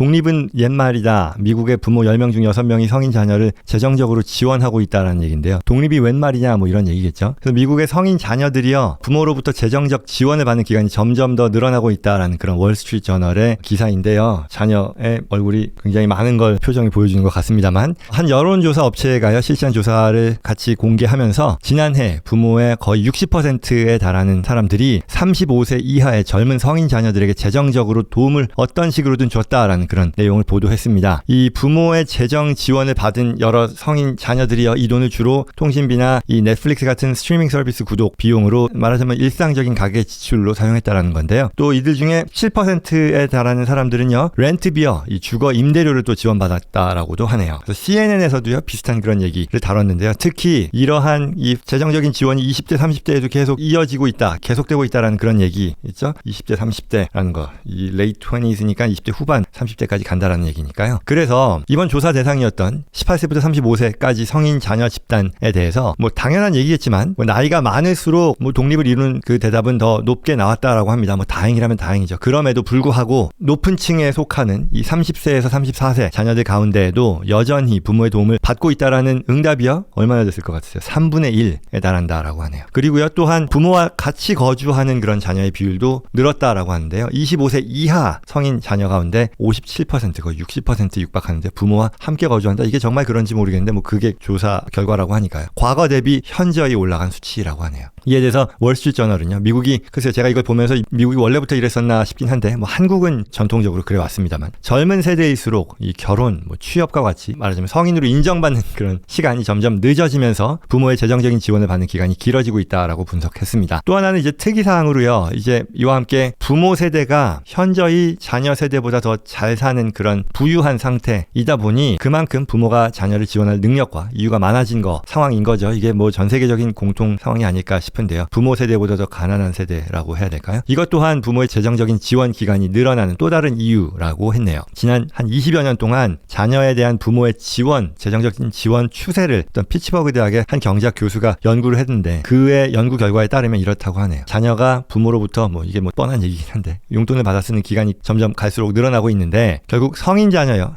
독립은 옛말이다. 미국의 부모 10명 중 6명이 성인 자녀를 재정적으로 지원하고 있다는 얘기인데요. 독립이 웬 말이냐 뭐 이런 얘기겠죠. 그래서 미국의 성인 자녀들이요, 부모로부터 재정적 지원을 받는 기간이 점점 더 늘어나고 있다라는 그런 월스트리트 저널의 기사인데요. 자녀의 얼굴이 굉장히 많은 걸 표정이 보여주는 것 같습니다만, 한 여론조사 업체가요, 실시한 조사를 같이 공개하면서 지난해 부모의 거의 60%에 달하는 사람들이 35세 이하의 젊은 성인 자녀들에게 재정적으로 도움을 어떤 식으로든 줬다라는 그런 내용을 보도했습니다. 이 부모의 재정 지원을 받은 여러 성인 자녀들이요, 이 돈을 주로 통신비나 이 넷플릭스 같은 스트리밍 서비스 구독 비용으로, 말하자면 일상적인 가계 지출로 사용했다라는 건데요. 또 이들 중에 7%에 달하는 사람들은요, 렌트비요, 이 주거 임대료를 또 지원받았다라고도 하네요. 그래서 CNN에서도요, 비슷한 그런 얘기를 다뤘는데요. 특히 이러한 이 재정적인 지원이 20대, 30대에도 계속 이어지고 있다, 계속되고 있다라는 그런 얘기 있죠. 20대, 30대라는 거, 이 late 20s니까 20대 후반, 30대까지 간다라는 얘기니까요. 그래서 이번 조사 대상이었던 18세부터 35세까지 성인 자녀 집단에 대해서 뭐 당연한 얘기겠지만, 뭐 나이가 많을수록 뭐 독립을 이루는 그 대답은 더 높게 나왔다라고 합니다. 뭐 다행이라면 다행이죠. 그럼에도 불구하고 높은 층에 속하는 이 30세에서 34세 자녀들 가운데에도 여전히 부모의 도움을 받고 있다라는 응답이요, 얼마나 됐을 것 같으세요? 3분의 1에 달한다라고 하네요. 그리고요, 또한 부모와 같이 거주하는 그런 자녀의 비율도 늘었다라고 하는데요. 25세 이하 성인 자녀 가운데 57%, 거의 60% 육박하는데 부모와 함께 거주한다. 이게 정말 그런지 모르겠는데 뭐 그게 조사 결과라고 하니까요. 과거 대비 현저히 올라간 수치라고 하네요. 이에 대해서 월스트리트 저널은요, 미국이, 글쎄요, 제가 이걸 보면서 미국이 원래부터 이랬었나 싶긴 한데, 뭐 한국은 전통적으로 그래 왔습니다만, 젊은 세대일수록 이 결혼, 뭐 취업과 같이 말하자면 성인으로 인정받는 그런 시간이 점점 늦어지면서 부모의 재정적인 지원을 받는 기간이 길어지고 있다라고 분석했습니다. 또 하나는 이제 특이사항으로요, 이제 이와 함께 부모 세대가 현저히 자녀 세대보다 더 잘 사는 그런 부유한 상태이다 보니 그만큼 부모가 자녀를 지원할 능력과 이유가 많아진 상황인 거죠. 이게 뭐 전 세계적인 공통 상황이 아닐까 싶은데요. 부모 세대보다 더 가난한 세대라고 해야 될까요? 이것 또한 부모의 재정적인 지원 기간이 늘어나는 또 다른 이유라고 했네요. 지난 한 20여 년 동안 자녀에 대한 부모의 지원, 재정적인 지원 추세를 어떤 피츠버그 대학의 한 경제학 교수가 연구를 했는데, 그의 연구 결과에 따르면 이렇다고 하네요. 자녀가 부모로부터, 뭐 이게 뭐 뻔한 얘기긴 한데, 용돈을 받아 쓰는 기간이 점점 갈수록 늘어나고 있는데, 결국 성인 자녀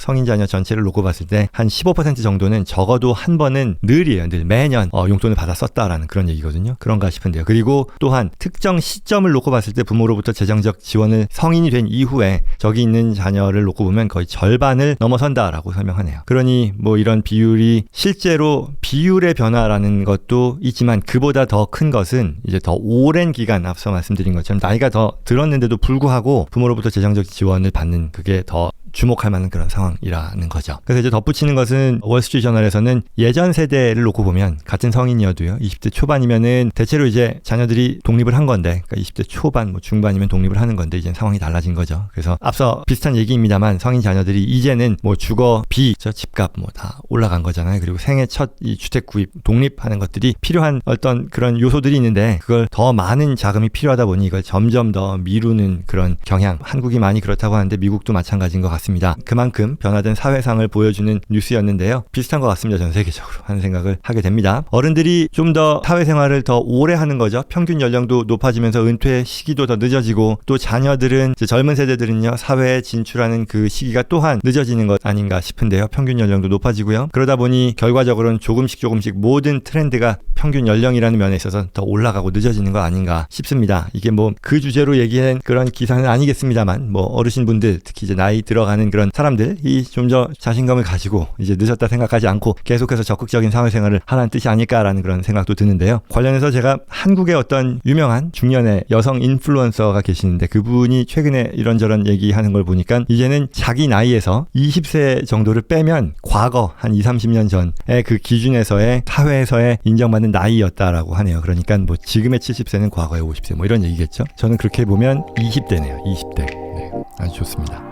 전체를 놓고 봤을 때 한 15% 정도는 적어도 한 번은 늘 매년 용돈을 받아 썼다라는 그런 얘기거든요. 그런가 싶은데요. 그리고 또한 특정 시점을 놓고 봤을 때 부모로부터 재정적 지원을 성인이 된 이후에 저기 있는 자녀를 놓고 보면 거의 절반을 넘어선다라고 설명하네요. 그러니 뭐 이런 비율이 실제로 비율의 변화라는 것도 있지만, 그보다 더 큰 것은 이제 더 오랜 기간, 앞서 말씀드린 것처럼 나이가 더 들었는데도 불구하고 부모로부터 재정적 지원을 받는, 그게 더 주목할 만한 그런 상황이라는 거죠. 그래서 이제 덧붙이는 것은, 월스트리트 저널에서는 예전 세대를 놓고 보면 같은 성인이어도요, 20대 초반이면은 대체로 이제 자녀들이 독립을 한 건데, 그러니까 20대 초반, 뭐 중반이면 독립을 하는 건데, 이제 상황이 달라진 거죠. 그래서 앞서 비슷한 얘기입니다만, 성인 자녀들이 이제는 뭐 주거비, 집값 뭐 다 올라간 거잖아요. 그리고 생애 첫 이 주택 구입, 독립하는 것들이 필요한 어떤 그런 요소들이 있는데, 그걸 더 많은 자금이 필요하다 보니 이걸 점점 더 미루는 그런 경향, 한국이 많이 그렇다고 하는데 미국도 마찬가지인 것 같습니다. 그만큼 변화된 사회상을 보여주는 뉴스였는데요. 비슷한 것 같습니다. 전 세계적으로 하는 생각을 하게 됩니다. 어른들이 좀 더 사회생활을 더 오래 하는 거죠. 평균 연령도 높아지면서 은퇴 시기도 더 늦어지고, 또 자녀들은, 젊은 세대들은요, 사회에 진출하는 그 시기가 또한 늦어지는 것 아닌가 싶은데요. 평균 연령도 높아지고요. 그러다 보니 결과적으로는 조금씩 모든 트렌드가 평균 연령이라는 면에 있어서 더 올라가고 늦어지는 거 아닌가 싶습니다. 이게 뭐 그 주제로 얘기한 그런 기사는 아니겠습니다만, 뭐 어르신분들, 특히 이제 나이 들어가는 그런 사람들이 좀 더 자신감을 가지고 이제 늦었다 생각하지 않고 계속해서 적극적인 사회생활을 하라는 뜻이 아닐까라는 그런 생각도 드는데요. 관련해서 제가 한국의 어떤 유명한 중년의 여성 인플루언서가 계시는데, 그분이 최근에 이런저런 얘기하는 걸 보니까 이제는 자기 나이에서 20세 정도를 빼면 과거 한 20-30년 전의 그 기준에서의 사회에서의 인정받는 나이였다라고 하네요. 그러니까 뭐 지금의 70세는 과거의 50세, 뭐 이런 얘기겠죠. 저는 그렇게 보면 20대네요. 20대. 네, 아주 좋습니다.